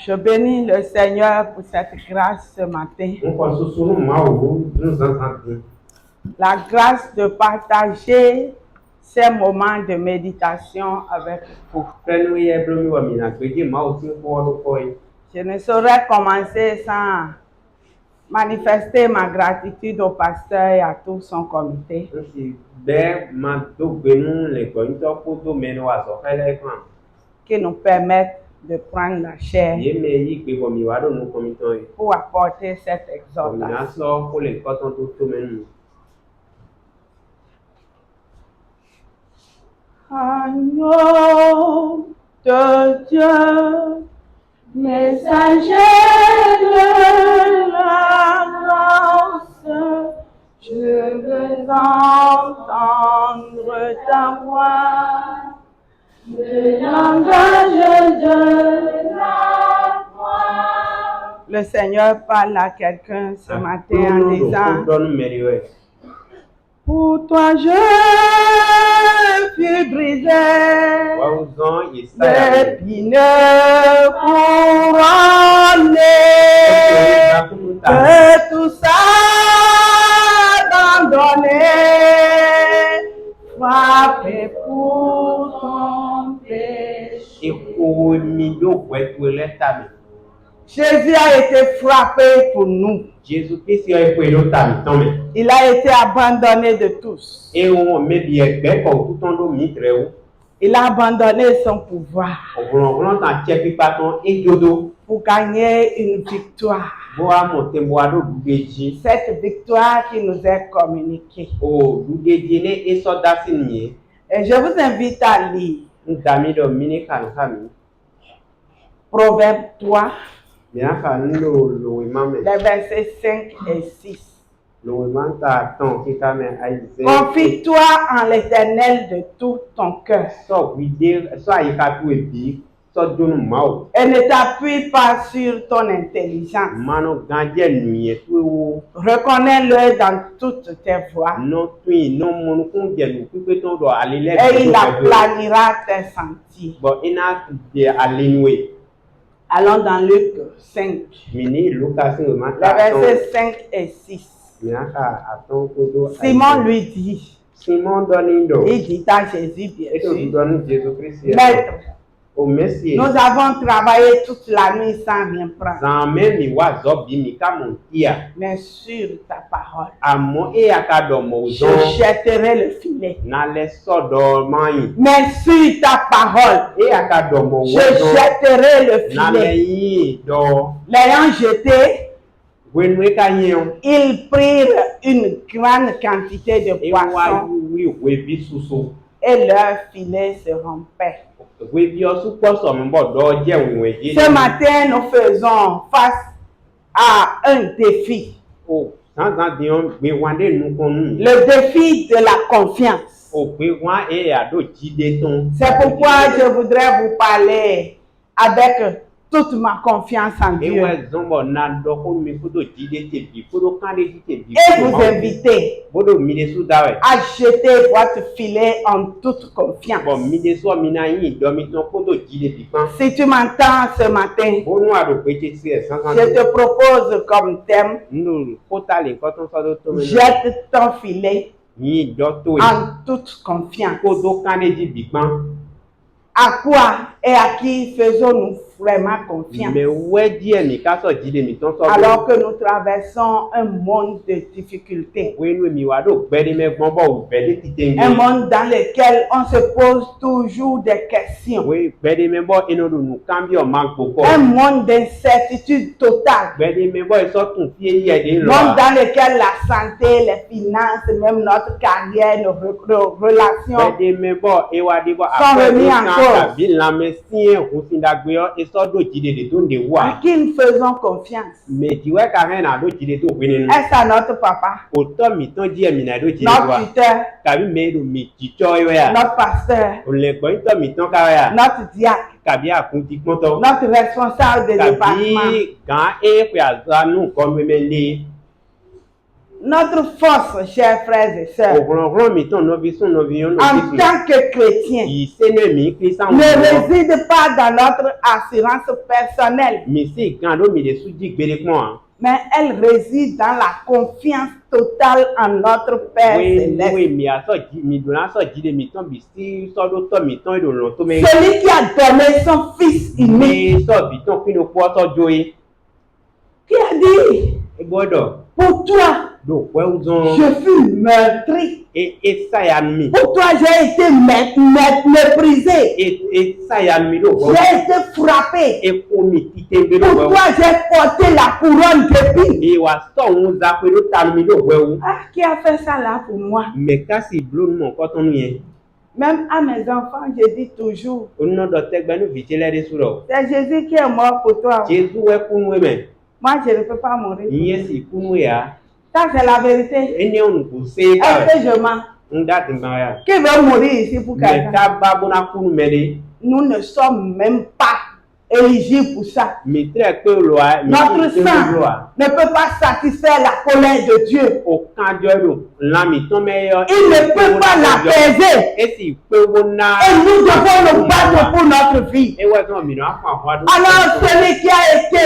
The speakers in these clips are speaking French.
Je bénis le Seigneur pour cette grâce ce matin. La grâce de partager ces moments de méditation avec vous. Je ne saurais commencer sans manifester ma gratitude au pasteur et à tout son comité. Qui nous permettent de prendre la chair pour apporter cette exhortation. Agneau de Dieu, messager de la grâce, je veux entendre ta voix, le langage de la voix. Le Seigneur parle à quelqu'un ce matin en disant: pour toi je fus brisé, l'épineux couronné, de tout ça abandonné, frappé pour ton péché. Jésus a été frappé pour nous. Il a été abandonné de tous. Il a abandonné son pouvoir pour gagner une victoire. Cette victoire qui nous est communiquée. Et je vous invite à lire Proverbe 3, les versets 5 et 6. Confie-toi en l'Éternel de tout ton cœur. Et ne t'appuie pas sur ton intelligence. Reconnais-le dans toutes tes voies. Et il aplanira tes sentiers. Allons dans Luc 5, les versets 5 et 6. Simon lui dit, il dit à Jésus, bien sûr, Maître, nous avons travaillé toute la nuit sans rien prendre. Mais sur ta parole, je jetterai le filet. Mais sur ta parole, je jetterai le filet. L'ayant jeté, ils prirent une grande quantité de poissons et leur filet se rompait. Ce matin, nous faisons face à un défi. Le défi de la confiance. C'est pourquoi je voudrais vous parler avec toute ma confiance en Dieu. Et vous inviter à jeter votre filet en toute confiance. Si tu m'entends ce matin, je te propose comme thème: jette ton filet en toute confiance. À quoi et à qui faisons-nous vraiment confiance? Alors que nous traversons un monde de difficultés. Un monde dans lequel on se pose toujours des questions. Un monde d'incertitude totale. Un monde dans lequel la santé, les finances, même notre carrière, nos relations sont remis en cause. À qui nous faisons confiance? Est-ce à notre papa, notre tuteur, notre pasteur, notre diacre, notre responsable de département? Notre force, chers frères et sœurs, en tant que chrétiens, ne réside pas dans notre assurance personnelle, mais elle réside dans la confiance totale en notre Père céleste. Celui qui a donné son Fils unique, qui a dit, pour toi, je fus meurtri. Pour toi, j'ai été méprisé. J'ai été frappé. Pour toi, j'ai porté la couronne d'épines. Ah, qui a fait ça là pour moi? Même à mes enfants, je dis toujours, c'est Jésus qui est mort pour toi. Moi, je ne peux pas mourir. Ça, c'est la vérité. Est-ce que je mens? Qui veut mourir ici pour quelqu'un? Nous ne sommes même pas éligibles pour ça. Notre sang ne peut pas satisfaire la colère de Dieu. Il ne peut pas l'apaiser. Et nous devons nous battre pour notre vie. Alors, celui qui a été,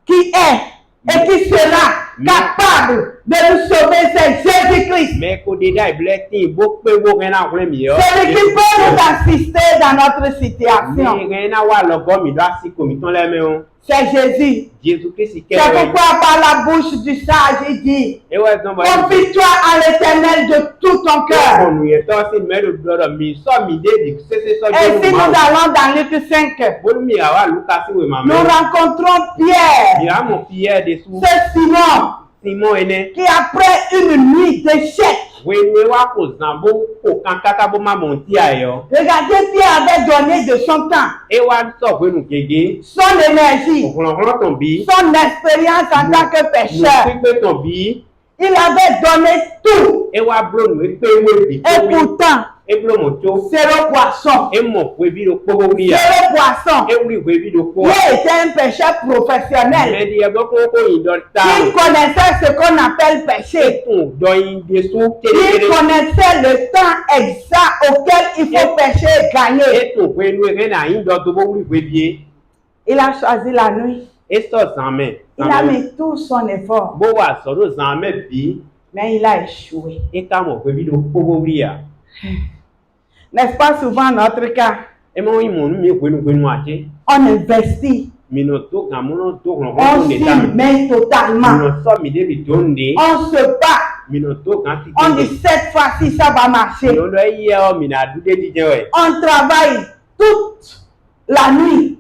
qui est et qui sera capable de nous sauver, c'est Jésus-Christ. Celui qui peut nous assister dans notre situation, c'est Jésus. C'est pourquoi par la bouche du sage, il dit, confie-toi à l'Éternel de tout ton cœur. Et si nous allons dans Luc 5, nous rencontrons Pierre, c'est Simon, qui après une nuit d'échec, regardez, Pierre avait donné de son temps, son énergie, son expérience en tant que pécheur. Il avait donné tout. Et pourtant, zéro poisson. Zéro poisson. Il était un pécheur professionnel. Il connaissait ce qu'on appelle péché. Il connaissait le temps exact auquel il faut pécher et gagner. Il a choisi la nuit. Il a mis tout son effort. Mais il a échoué. N'est-ce pas souvent notre cas? On investit. On s'y met totalement. On se bat. On dit cette fois-ci ça va marcher. On travaille toute la nuit.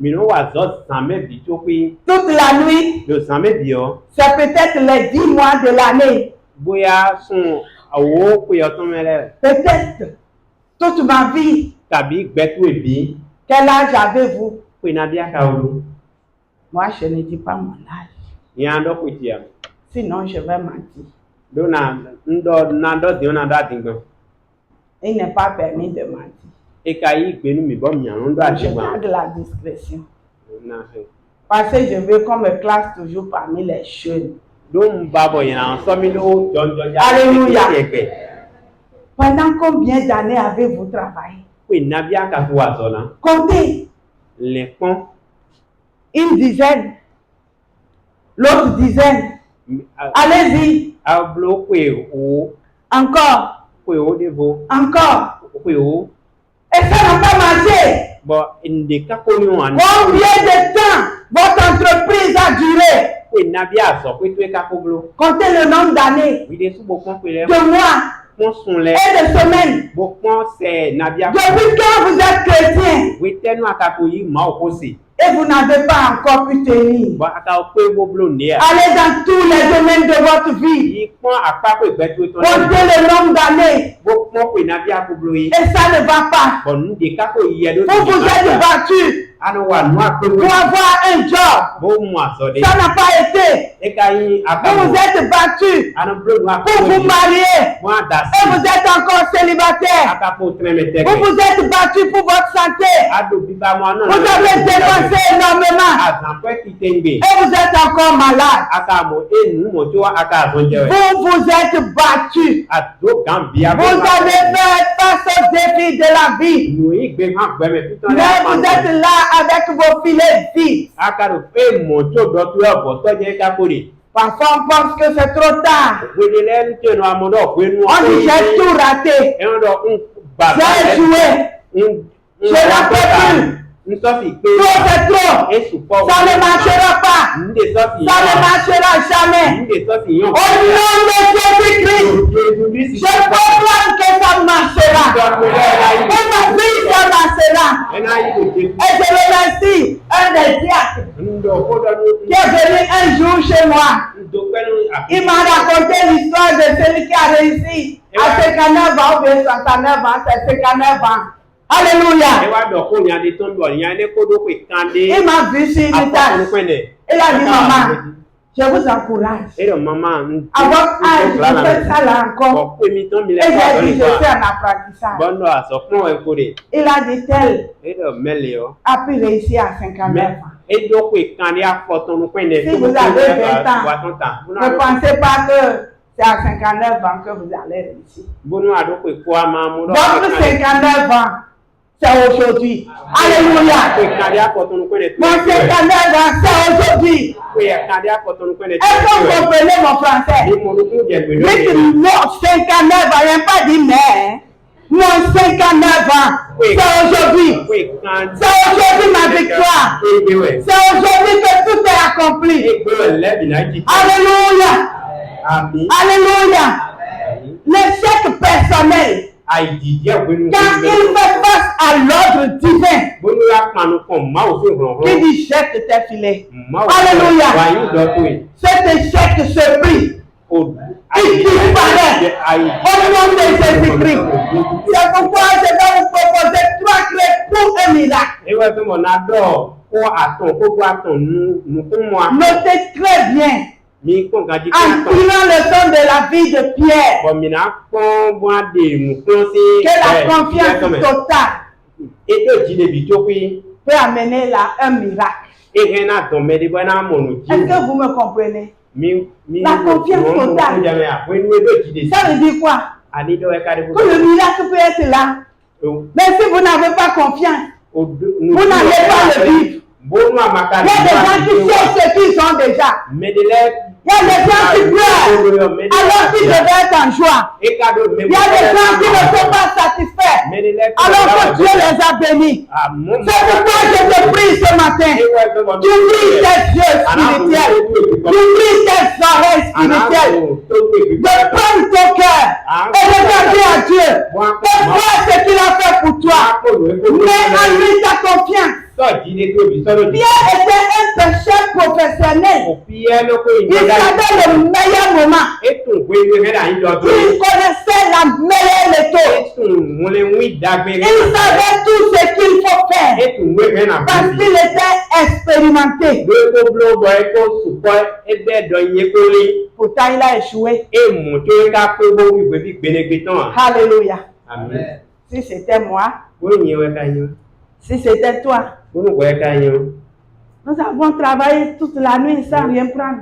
Toute la nuit. C'est peut-être les 10 mois de l'année. Peut-être toute ma vie. Quel âge avez-vous? Moi, je ne dis pas mon âge. Sinon, je vais mentir. Il n'est pas permis de mentir. Je garde la discrétion. Parce que je veux qu'on me classe toujours parmi les jeunes. Alléluia. Pendant combien d'années avez-vous travaillé? Comptez. Une dizaine. L'autre dizaine. Allez-y. Encore. Encore. Et ça n'a pas marché. Combien de temps votre entreprise a duré? Comptez le nombre d'années, de mois et de semaines. Depuis quand vous êtes chrétien et vous n'avez pas encore pu tenir. Allez dans tous les domaines de votre vie. Comptez le nombre d'années. Et ça ne va pas. Vous vous êtes battu pour avoir un job. Ça n'a pas été. Vous vous êtes battu pour vous marier. Et vous êtes encore célibataire. Vous vous êtes battu pour votre santé. Vous avez dépensé énormément. Et vous êtes encore malade. Vous vous êtes battu. Vous avez fait face aux défis de la vie. Mais vous êtes là avec vos filets vides. Parfois on pense que c'est trop tard. On dit j'ai tout raté. J'ai échoué. Je n'en peux plus. Trop c'est trop. Ça ne marchera pas. Ça ne marchera jamais. Au nom de Jésus-Christ, je proclame que ça marchera. Que ma vie ça marchera. Et je remercie un des diacres qui est venu un jour chez moi. Il m'a raconté l'histoire de celui qui a réussi à 59 ans ou bien 69 ans, c'est 59 ans. Alléluia. Il m'a vu sur une tâche. Il a dit, maman, je vous encourage. À votre âge, vous faites ça là encore. Et j'ai dit, je fais un apprentissage. Il a dit, tel a pu réussir à 59 ans. Si vous avez 20 ans, ne pensez pas que c'est à 59 ans que vous allez réussir. Votre 59 ans, c'est aujourd'hui. Alléluia. Mon 59 ans, c'est aujourd'hui. Est-ce que vous comprenez mon français? Dites mon 59 ans, il n'y a pas dit mais. Mon 59 ans, c'est aujourd'hui. C'est aujourd'hui ma victoire. C'est aujourd'hui que tout est accompli. Alléluia. Alléluia. L'échec personnel. Quand il fait face à l'ordre divin, il dit jette tes filets. Alléluia. Cet échec se prie. Il disparaît au nom de Jésus-Christ. C'est pourquoi je vais vous proposer 3 clés pour un miracle. Notez très bien. En prenant le temps de la vie de Pierre, que la confiance totale peut amener là un miracle. Est-ce que vous me comprenez? La confiance totale, ça veut dire quoi? Que le miracle peut être là. Mais si vous n'avez pas confiance, vous n'allez pas le vivre. Il y a des gens qui savent ce qu'ils ont déjà. Il y a des gens qui pleurent alors qu'ils devaient être en joie. Il y a des gens qui ne sont pas satisfaits alors que Dieu les a bénis. C'est pourquoi je te prie ce matin. Tu ouvres tes yeux spirituels. Tu ouvres tes oreilles spirituelles. De prendre ton cœur et de regarder à Dieu. Et voir ce qu'il a fait pour toi. Mais en lui ta confiance. Pierre était un pécheur professionnel. Il savait le meilleur moment. Il connaissait la meilleure méthode. Il savait tout ce qu'il faut faire. Parce qu'il était expérimenté. Pourtant, il a échoué. Alléluia. Amen. Si c'était moi, si c'était toi, nous avons travaillé toute la nuit sans rien prendre.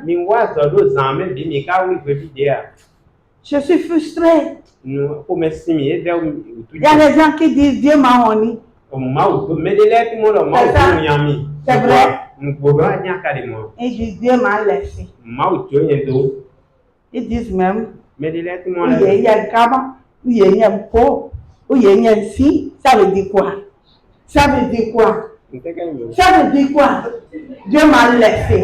Je suis frustré. Il y a des gens qui disent Dieu m'a honni. C'est vrai. Ils disent Dieu m'a laissé. Ils disent même il y a un cabane, il y a un pot, il y a un si. Ça veut dire quoi? Ça veut dire quoi? Ça veut dire quoi? Dieu m'a laissé.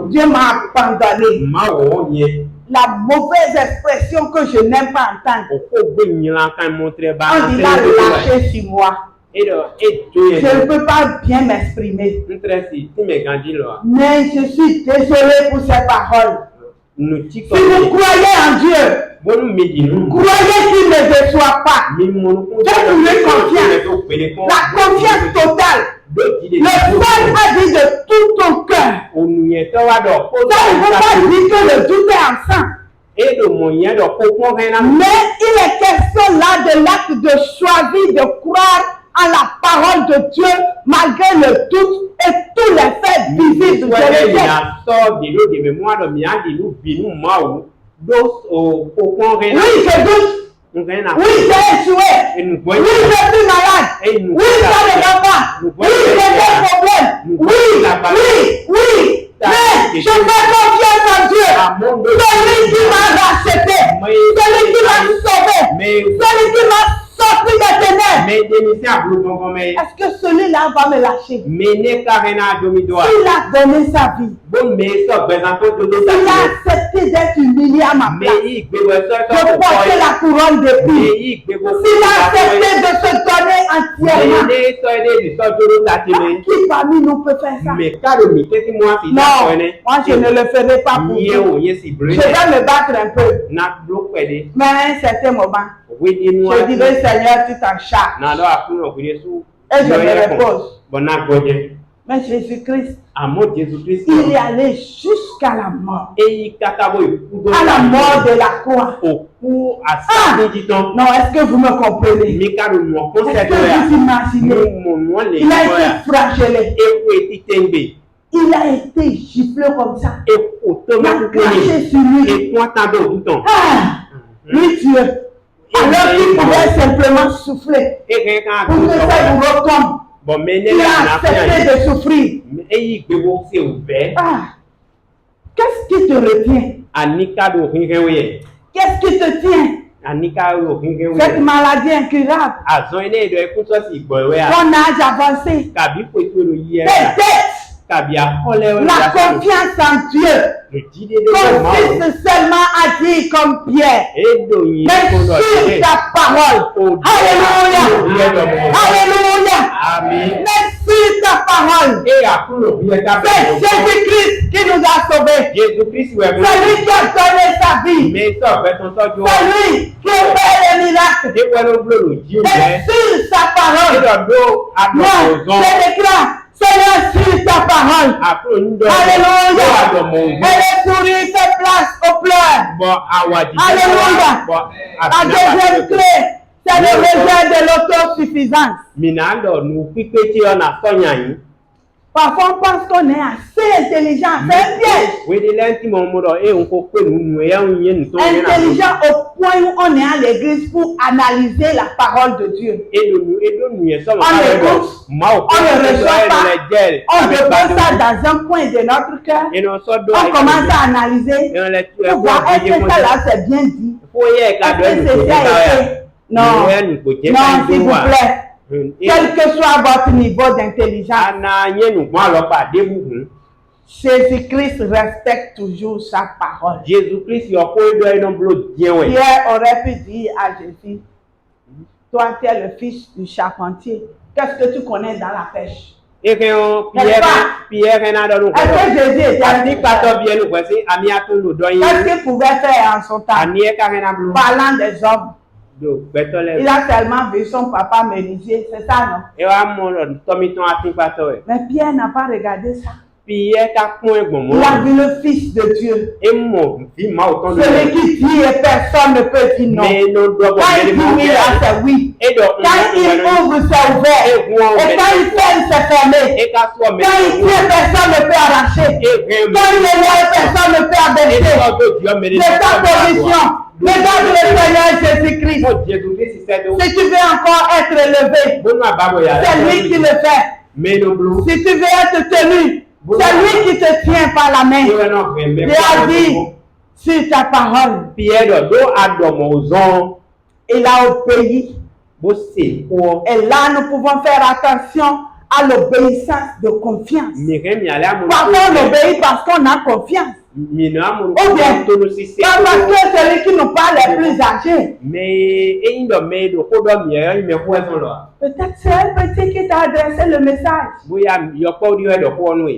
Dieu m'a abandonné. La mauvaise expression que je n'aime pas entendre. On dit là lâché sur moi. Je ne peux pas bien m'exprimer. Mais je suis désolé pour ces paroles. Si vous croyez en Dieu, croyez qu'il ne déçoit pas. Faites-lui confiance. La confiance totale Le seul a dit de tout ton cœur. Ça ne veut pas dire que le doute est absent. Mais il est question là de l'acte de choisir de croire à la parole de Dieu malgré le doute et tous les faits visibles de l'échec. Oui, je doute. Oui, j'ai échoué. Oui, je suis malade. Oui, ça ne va pas. Oui, j'ai des problèmes. Oui. Mais je fais confiance en Dieu. Celui qui m'a racheté. Celui qui m'a sauvé. Celui qui m'a sorti des ténèbres. Est-ce que celui-là va me lâcher? S'il a donné sa vie. S'il a accepté d'être humilié à ma place. De porter la couronne d'épines. S'il a accepté de se donner entièrement. Qui parmi nous peut faire ça? Non, moi je ne le ferai pas pour vous. Je vais me battre un peu. Mais à un certain moment, je dirai Seigneur, tu t'en charges. Et je me repose. Mais Jésus-Christ, il est allé jusqu'à la mort. À la mort de la croix. Non, est-ce que vous me comprenez? Est-ce que vous imaginez? Il a été flagellé. Il a été giflé comme ça. Il a craché sur lui. Lui Dieu. Alors qu'il pouvait simplement souffler pour que ça vous retombe. Il a accepté de souffrir. Qu'est-ce qui te retient? Qu'est-ce qui te tient? Cette maladie incurable. Ton âge avancé. Peut-être la confiance en Dieu consiste seulement à dire comme Pierre, mais sur ta parole. Alléluia. Alléluia. Mais sur ta parole. C'est Jésus-Christ qui nous a sauvés. C'est lui qui a donné sa vie. C'est lui qui a fait les miracles. Et sur sa parole. Moi, je déclare. Seigneur, sur ta parole. Alléluia. Et le sourire se place au pleurs. Alléluia. La deuxième clé, c'est le rejet de l'autosuffisance. Parfois, on pense qu'on est assez intelligent. C'est un piège. Intelligent au point où on est à l'église pour analyser la parole de Dieu. On écoute, on ne reçoit pas, on dépose ça dans un coin de notre cœur. On commence à analyser pour voir est-ce que ça là c'est bien dit. Est-ce que c'est ça été? Non, s'il vous plaît. Quel que soit votre niveau d'intelligence, Jésus-Christ respecte toujours sa parole. Pierre aurait pu dire à Jésus, toi tu es le fils du charpentier, qu'est-ce que tu connais dans la pêche? Est-ce que Jésus était qu'est-ce qu'il pouvait faire en son temps? Parlant des hommes. Il a tellement vu son papa menuisier, c'est ça, non? Mais Pierre n'a pas regardé ça. Il a vu le Fils de Dieu. Celui qui dit et personne ne peut dire non. Quand il dit oui, là c'est oui. Quand il ouvre, c'est ouvert. Et quand il ferme, c'est fermé. Quand il tient, personne ne peut arracher. Quand il est loin, personne ne peut abaisser. C'est ta position. Regarde le Seigneur Jésus-Christ. Si tu veux encore être élevé, c'est lui qui le fait. Si tu veux être tenu, c'est lui qui te tient par la main. Il a dit sur ta parole. Il a obéi. Et là, nous pouvons faire attention à l'obéissance de confiance. Parfois, on obéit parce qu'on a confiance. Ou bien, parce que celui qui nous parle est plus âgé. Peut-être c'est un petit qui t'a adressé le message.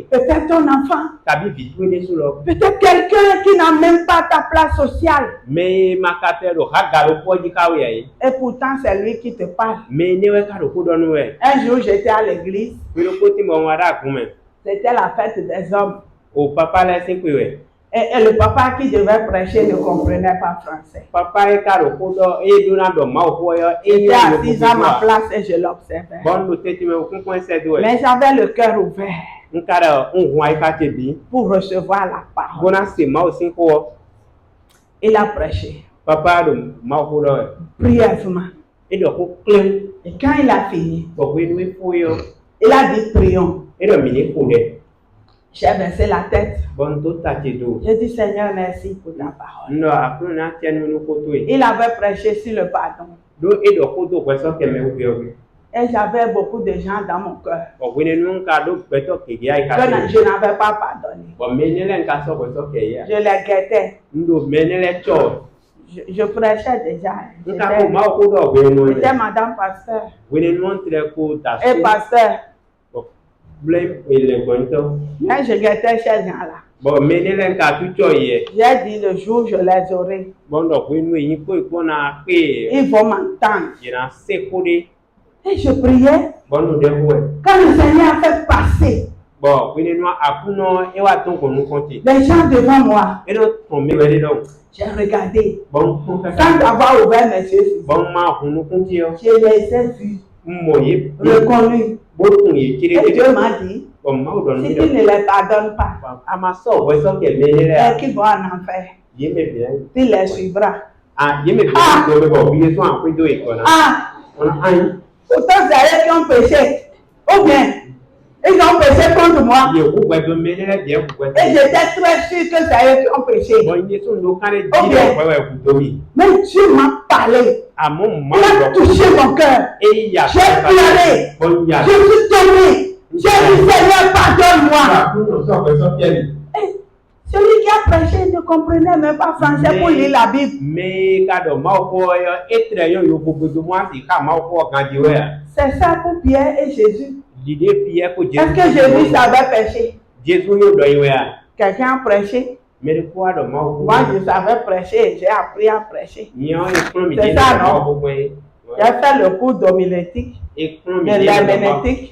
Peut-être ton enfant. Peut-être quelqu'un qui n'a même pas ta place sociale. Et pourtant, c'est lui qui te parle. Un jour, j'étais à l'église. C'était la fête des hommes. Et le papa qui devait prêcher ne comprenait pas français. Il était assis à ma place et je l'observais. Mais j'avais le cœur ouvert pour recevoir la parole. Il a prêché brièvement. Et quand il a fini, il a dit prions. J'ai baissé la tête. J'ai dit Seigneur, merci pour ta parole. Il avait prêché sur le pardon. Et j'avais beaucoup de gens dans mon cœur que je n'avais pas pardonné. Je les guettais. Je prêchais déjà. J'étais madame pasteur. Et pasteur. Mais je guettais ces gens-là. J'ai dit le jour où je les aurai, ils vont m'entendre. Et je priais. Quand le Seigneur a fait passer les gens devant moi, j'ai regardé. Sans avoir ouvert mes yeux, je les ai vus, reconnus. Et Dieu m'a dit, si tu ne les pardonnes pas, qu'ils vont en enfer, tu les suivras. Pourtant, c'est eux qui ont péché. Ou bien, ils ont péché contre moi. Et j'étais très sûr que c'est eux qui ont péché. Mais Dieu m'a parlé. Il a touché mon cœur. J'ai pleuré. Je suis tombé. J'ai dit Seigneur, pardonne-moi. Celui qui a prêché ne comprenait même pas français pour lire la Bible. C'est ça pour Pierre et Jésus. Est-ce que Jésus savait prêcher? Quelqu'un a prêché? Moi, je savais prêcher. J'ai appris à prêcher. C'est ça, non? J'ai fait le cours d'homilétique, de l'herméneutique,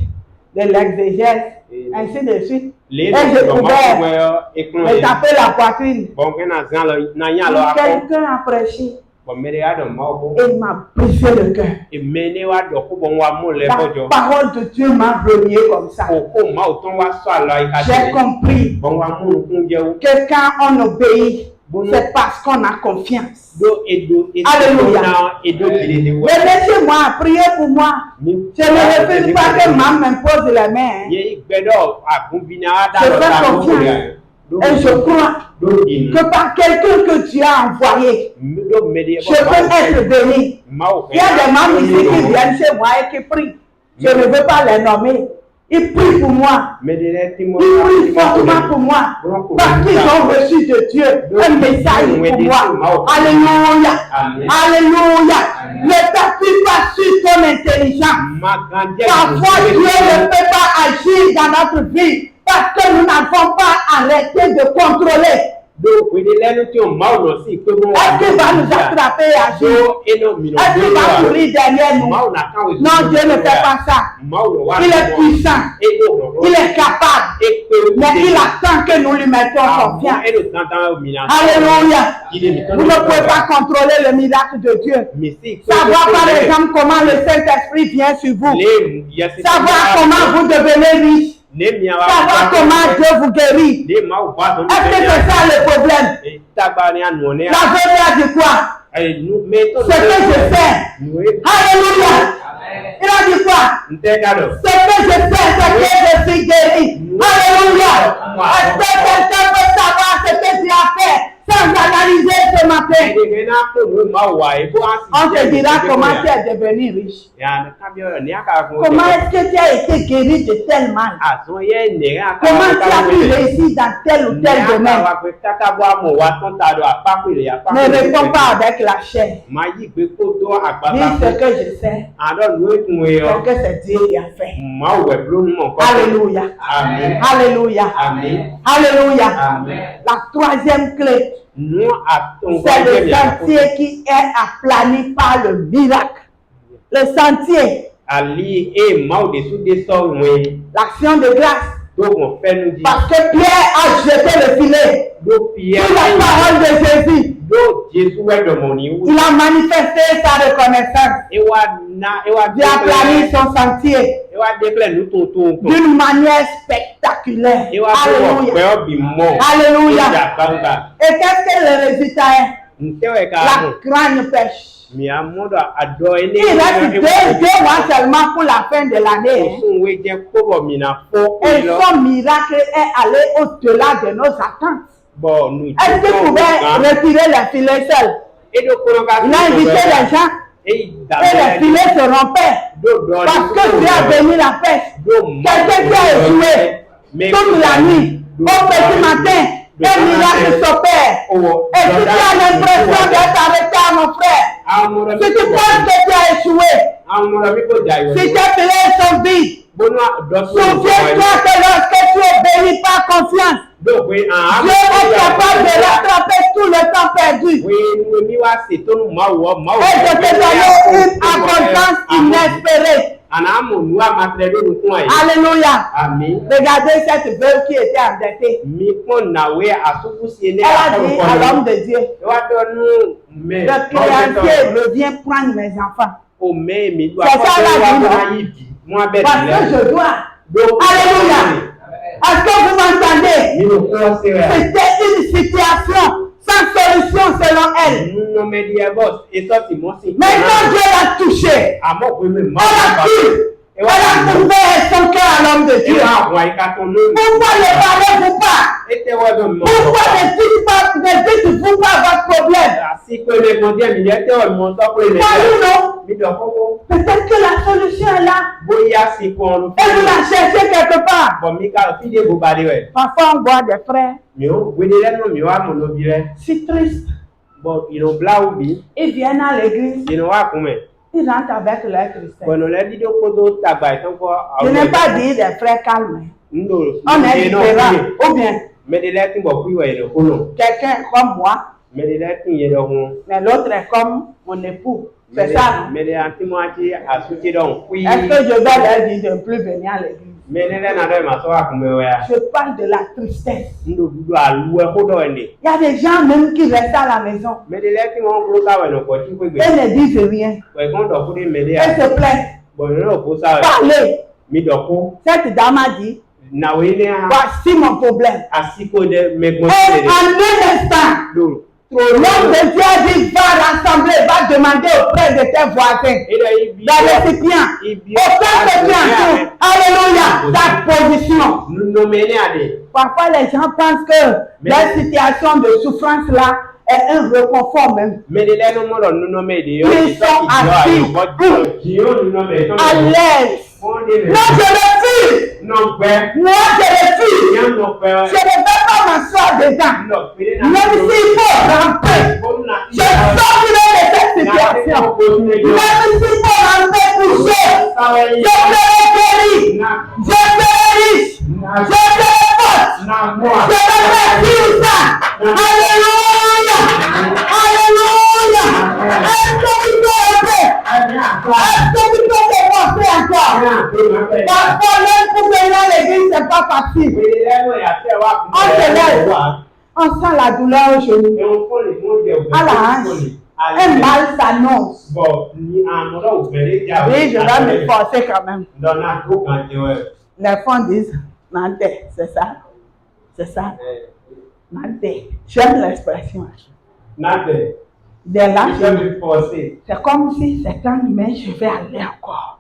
de l'exégèse, ainsi de suite. Et je pouvais me taper la poitrine. Quelqu'un a prêché. Il m'a brisé le cœur. La parole de Dieu m'a relié comme ça. J'ai compris que quand on obéit, c'est parce qu'on a confiance. Alléluia. Laissez-moi prier pour moi. Je ne refuse pas que maman m'impose la main. Je fais confiance. Et je crois que par quelqu'un que tu as envoyé, je peux être béni. Il y a des mamans ici qui viennent chez moi et qui prient. Je ne veux pas les nommer. Ils prient pour moi. Ils prient fortement pour moi. Parce qu'ils ont reçu de Dieu un message pour moi. Alléluia. Alléluia. Ne t'appuie pas sur ton intelligence. Parfois Dieu ne peut pas agir dans notre vie parce que nous n'avons pas arrêté de contrôler. Est-ce qu'il va nous attraper et agir? Est-ce qu'il va courir derrière nous? Non, Dieu ne fait pas ça. Il est puissant. Il est capable. Mais il attend que nous lui mettions confiance. Alléluia. Vous ne pouvez pas contrôler le miracle de Dieu. Savoir par exemple comment le Saint-Esprit vient sur vous. Savoir comment vous devenez riche. Savoir comment Dieu vous guérit. Est-ce que c'est ça le problème? La Bible a dit quoi? Ce que je fais. Alléluia. Il a dit quoi? Ce que je fais, c'est que je suis guéri. Alléluia. Est-ce que quelqu'un peut savoir ce que tu as fait sans analyser ce matin? On te dira comment tu es devenu riche. Comment est-ce que tu as été guéri de tel mal? Comment tu as pu réussir dans tel ou tel domaine? Ne réponds pas avec la chair. Dis ce que je sais. Ce que c'est Dieu qui a fait. Alléluia. Amen. Alléluia. Amen. Alléluia. Amen. La troisième clé, c'est le sentier qui est aplani par le miracle. Le sentier. L'action de grâce. Parce que Pierre a jeté le filet. Sur la parole de Jésus. Il a manifesté sa reconnaissance. Dieu a plani son sentier d'une manière spectaculaire. Alléluia. Alléluia. Et qu'est-ce que le résultat est? La grande pêche. Il reste 2 mois seulement pour la fin de l'année. Et son miracle est allé au-delà de nos attentes. Est-ce que vous pouvez retirer les filets seuls? Il a invité les gens et les filets se rompaient parce que Dieu a béni la pêche. Quelqu'un qui a échoué toute la nuit, au petit matin, un miracle s'opère. Et si tu as l'impression d'être arrêté, mon frère, si tu penses que tu as échoué, si tes filets sont vides, souviens-toi que lorsque tu es béni par confiance, Dieu est capable de rattraper tout le temps perdu. Et de te donner une abondance inespérée. Alléluia. Regardez cette veuve qui était endettée. Elle a dit à l'homme de Dieu, le créancier revient prendre mes enfants. C'est ça la vie. Parce que je dois. Alléluia. Est-ce que vous m'entendez? C'était une situation sans solution selon elle. Maintenant Dieu l'a touché. Elle a ouvert son cœur à l'homme de Dieu. Pourquoi ne parlez-vous pas? Pourquoi ne dites-vous pas votre problème? Peut-être que la solution est là. Et vous la cherchez quelque part. Parfois on voit des frères si tristes. Ils viennent à l'église. Ils rentrent avec leur tristesse. Je n'ai pas dit des frères calmes. On est différents. Ou bien quelqu'un comme moi, mais l'autre est comme mon époux. C'est ça. Est-ce que je vais leur dire de ne plus venir à l'église? Je parle de la tristesse. Il y a des gens même qui restent à la maison. Et ne disent rien. Et se plaignent. Parlez. Cette dame a dit, voici mon problème. Et en un instant, l'homme de Dieu a dit, va rassembler, va demander auprès de tes voisins, dans les récipients, auprès de tes entours. Alléluia, ta position. Parfois, les gens pensent que la situation de souffrance là est un réconfort même. Ils sont assis, à l'aise. Non, je refuse. Moi, je refuse. Je ne vais pas m'asseoir dedans. Même s'il faut ramper, je sortirai de cette situation. Même s'il faut ramper pour Dieu, je serai guéri. Je serai riche. Je serai forte. Je serai puissant. Alléluia. Alléluia. Est-ce que vous pouvez? Est-ce que vous pouvez penser encore? Parfois, même pour venir à l'église, c'est pas facile. On se lève. On sent la douleur au genou. À la hanche. Un mal s'annonce. Oui, je vais me forcer quand même. Les fonds disent, Nantais, c'est ça. C'est ça. Nantais. J'aime l'expression. Dès là, c'est comme si c'est un mais je vais aller encore.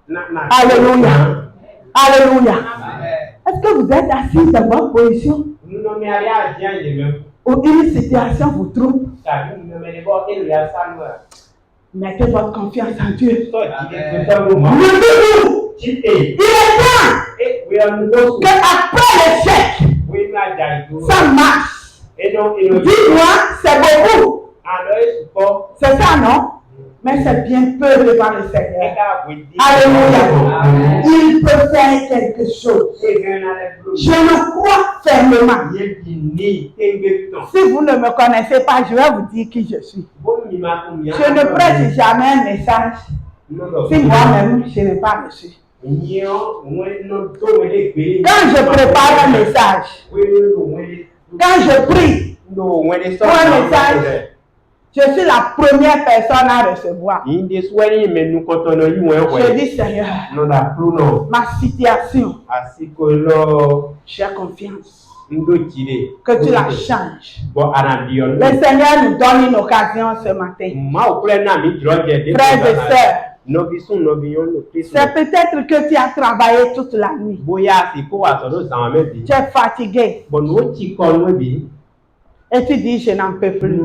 Alléluia. Alléluia. Est-ce que vous êtes assis dans votre position? Ou une situation vous trouble? Mettez votre confiance en Dieu. Levez-vous. Il est temps qu'après l'échec, ça marche. Dis-moi, c'est beaucoup. C'est ça, non? Mais c'est bien peu devant le Seigneur. Alléluia. Il peut faire quelque chose. Je le crois fermement. Si vous ne me connaissez pas, je vais vous dire qui je suis. Je ne prêche jamais un message si moi-même je n'ai pas reçu. Quand je prépare un message, quand je prie pour un message, je suis la première personne à recevoir. Je dis, Seigneur, ma situation, j'ai confiance que tu la changes. Le Seigneur nous donne une occasion ce matin. Frères et sœurs, c'est peut-être que tu as travaillé toute la nuit. Tu es fatigué. Et tu dis, je n'en peux plus. Et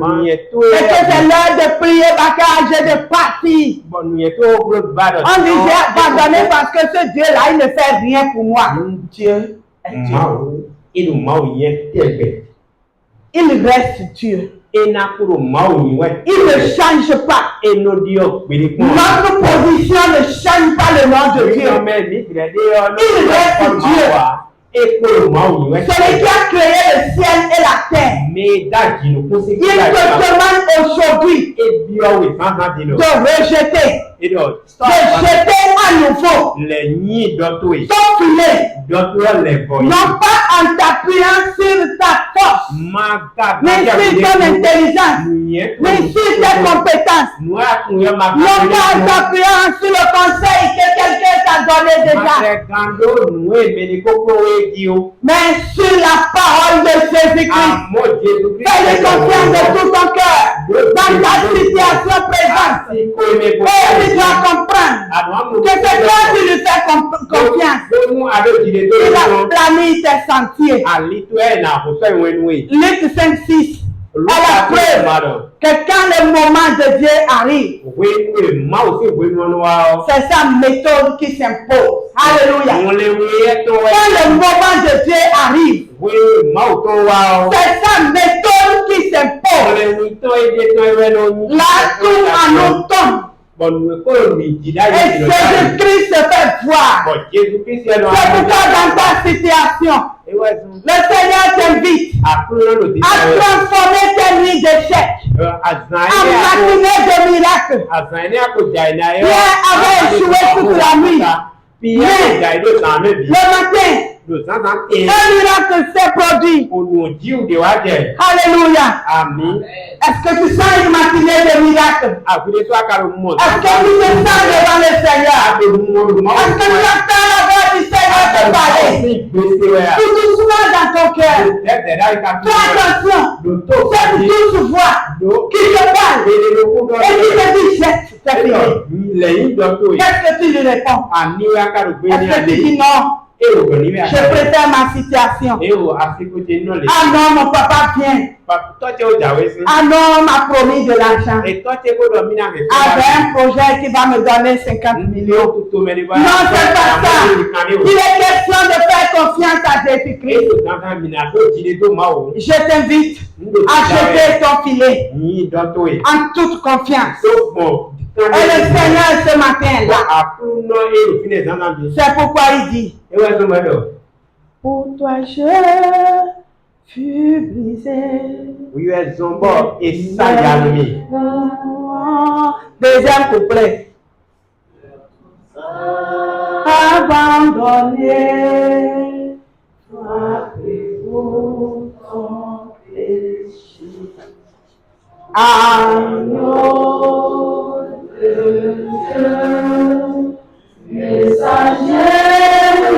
que c'est l'heure de prier parce que j'ai de partir. On dit, j'ai abandonné parce que ce Dieu-là, il ne fait rien pour moi. Dieu est Dieu. Il reste Dieu. Il ne change pas. Notre position ne change pas le nom de Dieu. Il reste Dieu. Celui qui a créé le ciel et la terre. Il te demande aujourd'hui de rejeter. De jeter à nouveau ton filet. Non pas en t'appuyant sur ta force, mais sur ton intelligence, mais sur tes compétences. Non pas en t'appuyant sur le conseil que quelqu'un t'a donné déjà, mais sur la parole de Jésus-Christ. Fais-lui confiance de tout ton cœur dans ta situation présente. Et tu dois comprendre que c'est toi qui lui fais confiance. Il a plané tes sentiers. Luc 5:6 est la preuve que quand le moment de Dieu arrive, c'est sa méthode qui s'impose. Alléluia. Quand le moment de Dieu arrive, c'est sa méthode qui s'impose. Là, tout en automne. Et Jésus-Christ se fait voir. C'est pourquoi dans ta situation, le Seigneur t'invite à transformer tes nuits d'échecs en matinée de miracles. Pierre avait échoué toute la nuit. Mais le matin, un miracle s'est produit. Alléluia. Amen. Est-ce que tu sens une matinée de miracles? Est-ce que tu te sens devant le Seigneur? Est-ce que tu entends la voix du Seigneur te parler? Tout doucement dans ton cœur. Fais attention. Cette douce voix qui te parle et qui te dit jette, c'est fini. Qu'est-ce que tu lui réponds? Est-ce que tu dis non? Je préfère ma situation. Ah non, mon papa vient. Ah non, m'a promis de l'argent. Avec un projet qui va me donner 50 millions. Non, c'est pas ça. Il est question de faire confiance à Jésus-Christ. Je t'invite à jeter ton filet en toute confiance. Et le Seigneur ce matin là, c'est pourquoi il dit, pour toi je fus brisé. Deuxième couplet. Abandonné, frappé pour ton péché. Agneau de Dieu, messager de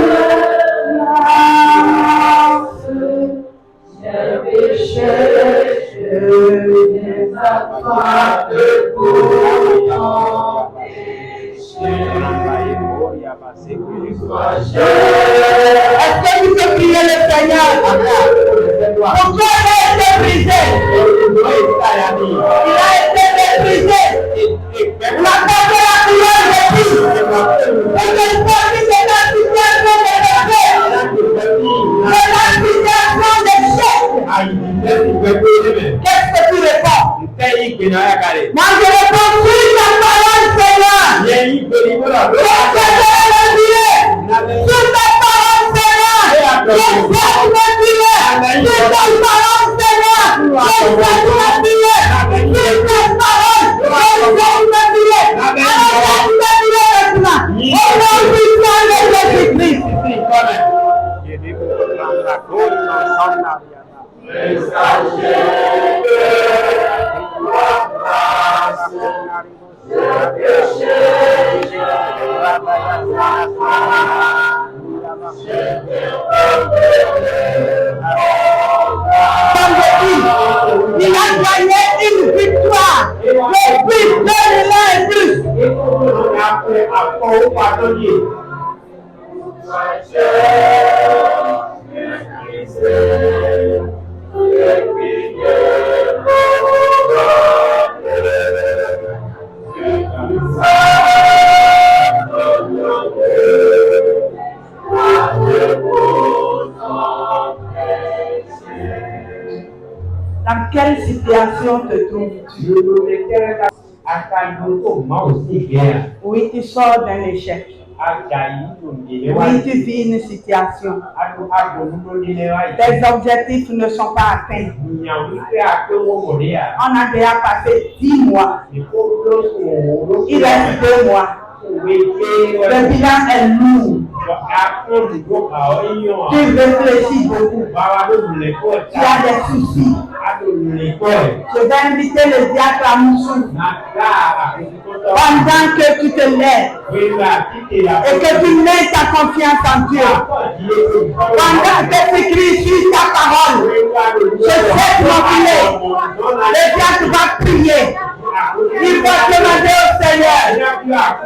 grâce, j'ai péché, je viens à toi pour ton péché. Est-ce que tu peux prier le Seigneur? Pourquoi il a été brisé? Qu'est-ce que tu réponds? Moi je réponds sur ta parole, Seigneur. Qu'est-ce que je vais dire? Sur ta parole, Seigneur. Qu'est-ce que tu veux dire? Sur ta parole, Seigneur. Qu'est-ce que tu veux dire? Sur ta parole. Qu'est-ce que tu veux dire? Alors qu'est-ce que tu veux dire maintenant? Au nom puissant de Jésus-Christ. Il a gagné une victoire. Le plus de l'un et plus. Dans quelle situation te trouves-tu? Oui, tu sors d'un échec. Oui, tu vis une situation. Tes objectifs ne sont pas atteints. On a déjà passé 10 mois. Il reste 2 mois. Le bilan est lourd. Tu réfléchis beaucoup. Tu as des soucis. Je vais inviter le diacre à Moussou. Pendant que tu te lèves et que tu mets ta confiance en Dieu, pendant que tu cries sur ta parole, je sais mon filet. Le diacre va prier. Il va demander au Seigneur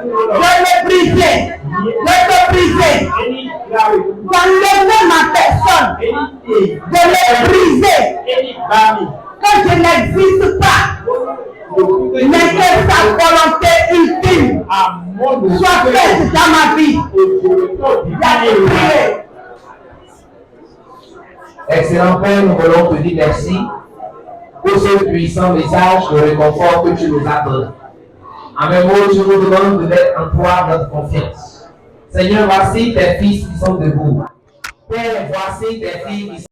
de le briser, d'enlever ma personne, de le briser, que je n'existe pas, mais que sa volonté ultime soit faite dans ma vie. Excellent Père, nous voulons te dire merci pour ce puissant message de réconfort que tu nous as donné. En même mot, je vous demande de mettre en toi notre confiance. Seigneur, voici tes fils qui sont debout. Père, voici tes filles qui sont